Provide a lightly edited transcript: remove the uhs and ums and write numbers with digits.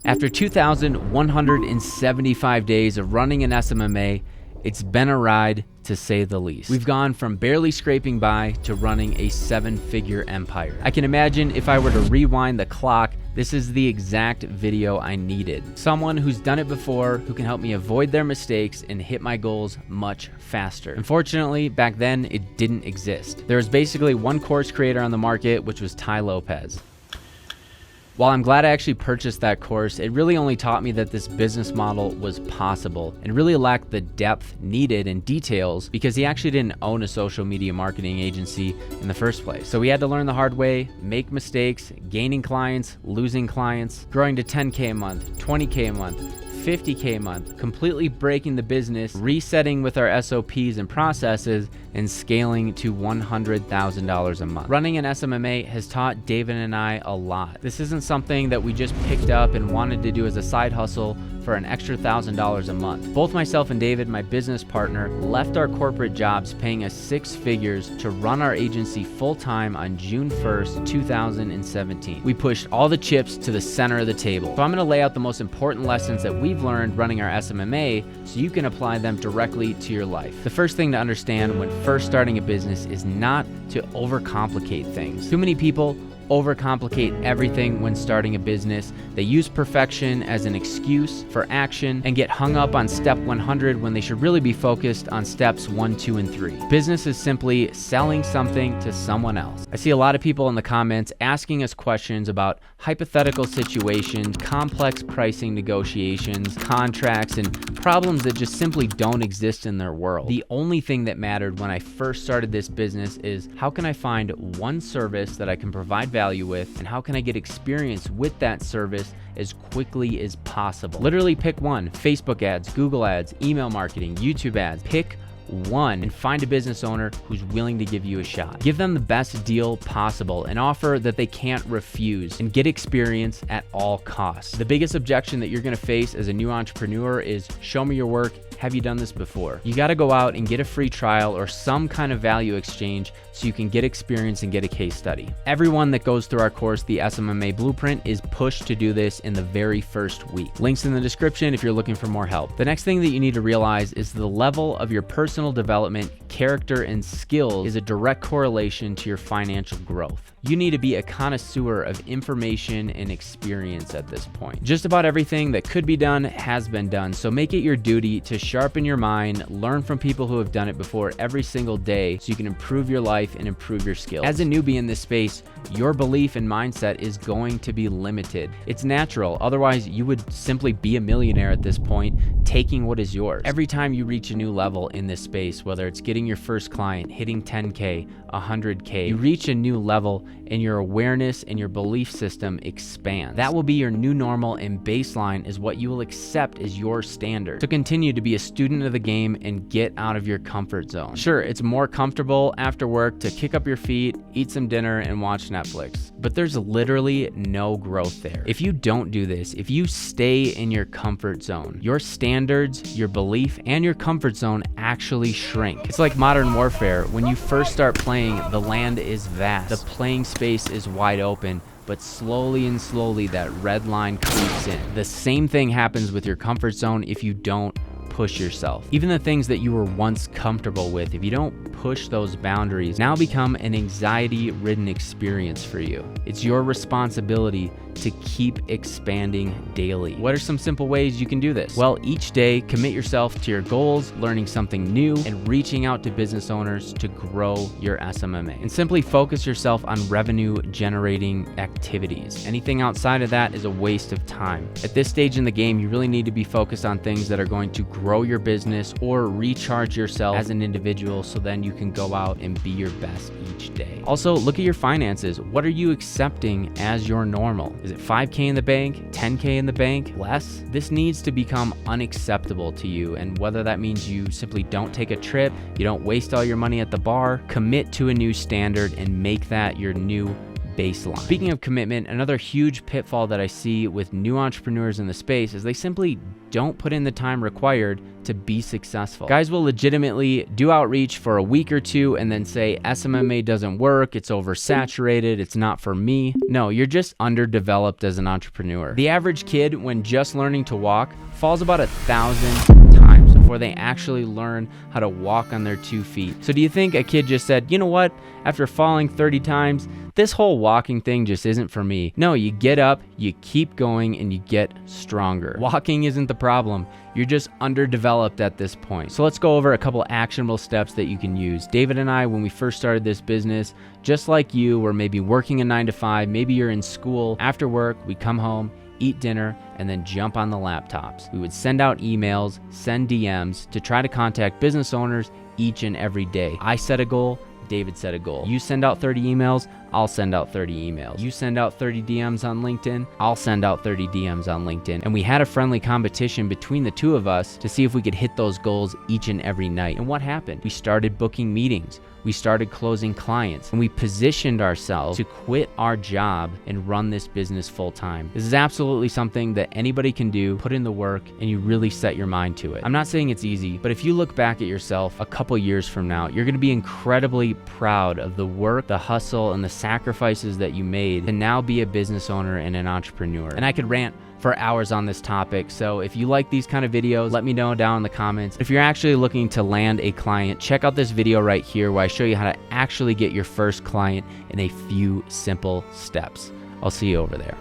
After 2,175 days of running an SMMA, it's been a ride to say the least. We've gone from barely scraping by to running a 7-figure empire. I can imagine if I were to rewind the clock, this is the exact video I needed. Someone who's done it before, who can help me avoid their mistakes and hit my goals much faster. Unfortunately, back then it didn't exist. There was basically one course creator on the market, which was Ty Lopez. While I'm glad I actually purchased that course, it really only taught me that this business model was possible and really lacked the depth needed in details because he actually didn't own a social media marketing agency in the first place. So we had to learn the hard way, make mistakes, gaining clients, losing clients, growing to 10K a month, 20K a month, 50K a month, completely breaking the business, resetting with our SOPs and processes, and scaling to $100,000 a month. Running an SMMA has taught David and I a lot. This isn't something that we just picked up and wanted to do as a side hustle for an extra $1,000 a month. Both myself and David, my business partner, left our corporate jobs paying us 6 figures to run our agency full-time on June 1st, 2017. We pushed all the chips to the center of the table. So I'm gonna lay out the most important lessons that we've learned running our SMMA so you can apply them directly to your life. The first thing to understand when first starting a business is not to overcomplicate things. Too many people overcomplicate everything when starting a business. They use perfection as an excuse for action and get hung up on step 100 when they should really be focused on steps 1, 2, and 3. Business is simply selling something to someone else. I see a lot of people in the comments asking us questions about hypothetical situations, complex pricing negotiations, contracts, and problems that just simply don't exist in their world. The only thing that mattered when I first started this business is how can I find one service that I can provide value with, and how can I get experience with that service as quickly as possible. Literally pick one: Facebook ads, Google ads, email marketing, YouTube ads. Pick one and find a business owner who's willing to give you a shot. Give them the best deal possible, an offer that they can't refuse, and get experience at all costs. The biggest objection that you're gonna face as a new entrepreneur is, show me your work. Have you done this before? You gotta go out and get a free trial or some kind of value exchange so you can get experience and get a case study. Everyone that goes through our course, the SMMA Blueprint, is pushed to do this in the very first week. Links in the description if you're looking for more help. The next thing that you need to realize is the level of your personal development, character, and skills is a direct correlation to your financial growth. You need to be a connoisseur of information and experience at this point. Just about everything that could be done has been done, so make it your duty to sharpen your mind, learn from people who have done it before every single day so you can improve your life and improve your skills. As a newbie in this space, your belief and mindset is going to be limited. It's natural, otherwise you would simply be a millionaire at this point, taking what is yours. Every time you reach a new level in this space, whether it's getting your first client, hitting 10K, 100K, you reach a new level and your awareness and your belief system expands. That will be your new normal, and baseline is what you will accept as your standard. So continue to be a student of the game and get out of your comfort zone. Sure, it's more comfortable after work to kick up your feet, eat some dinner, and watch Netflix, but there's literally no growth there. If you don't do this, if you stay in your comfort zone, your standards, your belief, and your comfort zone actually shrink. It's like modern warfare. When you first start playing, the land is vast. The playing space is wide open, but slowly and slowly that red line creeps in. The same thing happens with your comfort zone if you don't push yourself. Even the things that you were once comfortable with, if you don't push those boundaries, now become an anxiety-ridden experience for you. It's your responsibility to keep expanding daily. What are some simple ways you can do this? Well, each day, commit yourself to your goals, learning something new, and reaching out to business owners to grow your SMMA. And simply focus yourself on revenue-generating activities. Anything outside of that is a waste of time. At this stage in the game, you really need to be focused on things that are going to grow your business or recharge yourself as an individual, so then you can go out and be your best each day. Also, look at your finances. What are you accepting as your normal? Is it 5K in the bank, 10K in the bank, less? This needs to become unacceptable to you, and whether that means you simply don't take a trip, you don't waste all your money at the bar, commit to a new standard and make that your new baseline. Speaking of commitment, another huge pitfall that I see with new entrepreneurs in the space is they simply don't put in the time required to be successful. Guys will legitimately do outreach for a week or two and then say SMMA doesn't work, it's oversaturated, it's not for me. No, you're just underdeveloped as an entrepreneur. The average kid, when just learning to walk, falls about 1,000 times before they actually learn how to walk on their 2 feet. So do you think a kid just said, you know what, after falling 30 times, this whole walking thing just isn't for me? No, you get up, you keep going, and you get stronger. Walking isn't the problem. You're just underdeveloped at this point. So let's go over a couple actionable steps that you can use. David and I, when we first started this business, just like you, were maybe working a 9 to 5, maybe you're in school. After work, we come home, eat dinner, and then jump on the laptops. We would send out emails, send DMs to try to contact business owners each and every day. I set a goal, David set a goal. You send out 30 emails, I'll send out 30 emails. You send out 30 DMs on LinkedIn, I'll send out 30 DMs on LinkedIn. And we had a friendly competition between the two of us to see if we could hit those goals each and every night. And what happened? We started booking meetings. We started closing clients, and we positioned ourselves to quit our job and run this business full time. This is absolutely something that anybody can do. Put in the work and you really set your mind to it. I'm not saying it's easy, but if you look back at yourself a couple years from now, you're gonna be incredibly proud of the work, the hustle, and the sacrifices that you made to now be a business owner and an entrepreneur. And I could rant for hours on this topic. So if you like these kind of videos, let me know down in the comments. If you're actually looking to land a client, check out this video right here where I show you how to actually get your first client in a few simple steps. I'll see you over there.